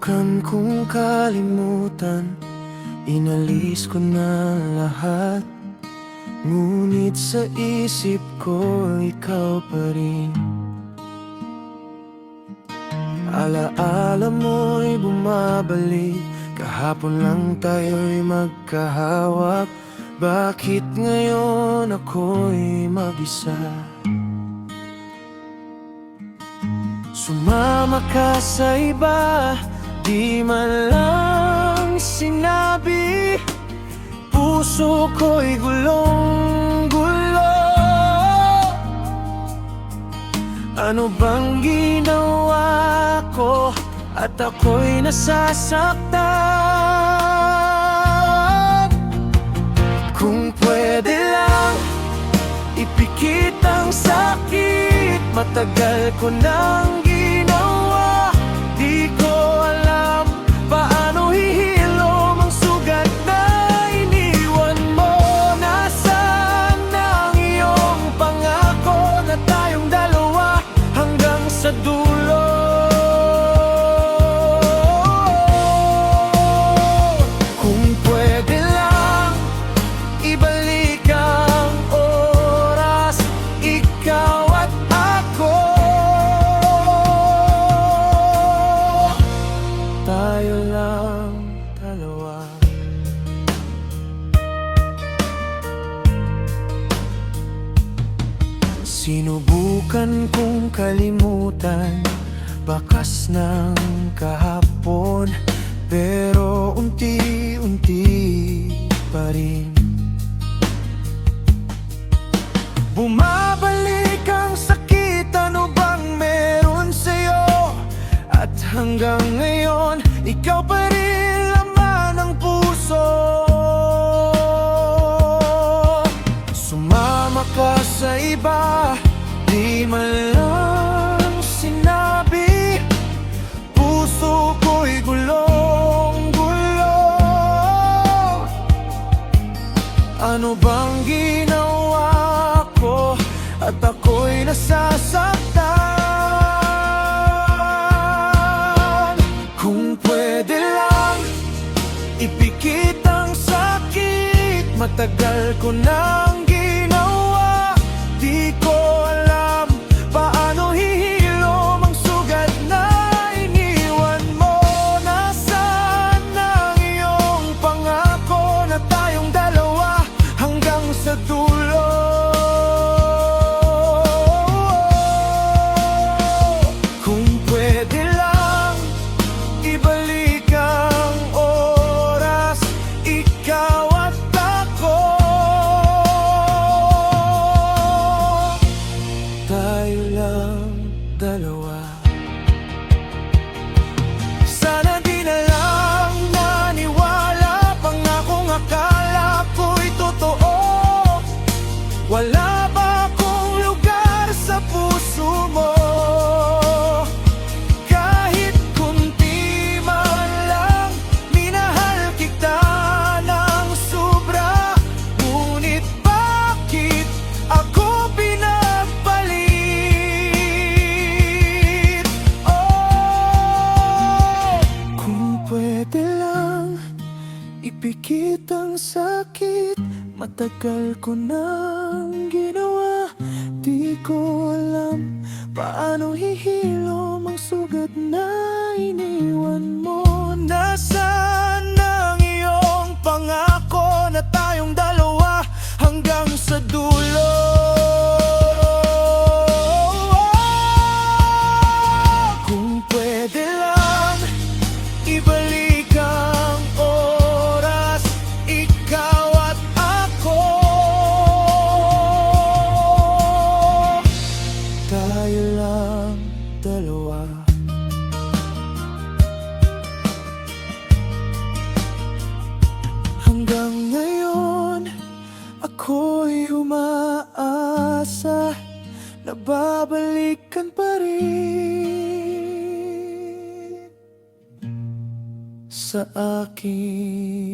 Sinubukan kong kalimutan, inalis ko na lahat. Ngunit sa isip ko, ikaw pa rin. Alaala mo'y bumabalik, kahapon lang tayo'y magkahawak. Bakit ngayon ako'y mag-isa? Sumama ka sa iba, di man lang sinabi. Puso ko'y gulong-gulo. Ano bang ginawa ko at ako'y nasasaktan? Kung pwede lang, ipikit ang sakit. Matagal ko nang ginawa, di ko alam paano hihilom ang sugat na iniwan mo. Nasaan ang iyong pangako na tayong dalawa hanggang sa dulo? Kung pwede lang, ibalik ang oras, ikaw at ako. Tayo lang dalawa. Sinubukan kong kalimutan, bakas ng kahapon, pero unti-unti pa rin. Bumabalik ang sakit, ano bang meron sa'yo? At hanggang ngayon, ikaw pa rin laman ng puso. Sumama ka sa iba, di man lang sinabi. Puso ko'y gulong-gulo. Ano bang ginawa ko at ako'y nasasaktan? Kung pwede lang, ipikit ang sakit. Matagal ko nang ginawa, di ko alam paano hihilom ang sugat na iniwan mo. Nasaan ang iyong pangako na tayong dalawa hanggang sa dulo? Kung pwede lang, ibalik ang oras, ikaw at ako. Tayo lang dalawa. Sana di na lang naniwala, pangakong akala ko'y totoo. Wala ba akong lugar sa puso mo? Kahit kunti man lang, minahal kita ng sobra. Ngunit bakit ako pinagpalit? Oh, kung pwede lang, ipikit ang sakit. Matagal ko nang ginawa, di ko alam paano hihilom ang sugat na iniwan mo. Nasaan ang iyong pangako na tayong dalawa hanggang sa dulo? Kung pwede lang, ibalik ang oras, ikaw at ako. Tayo lang dalawa. Hanggang ngayon, ako'y umaasa na babalikan pa rin sa akin.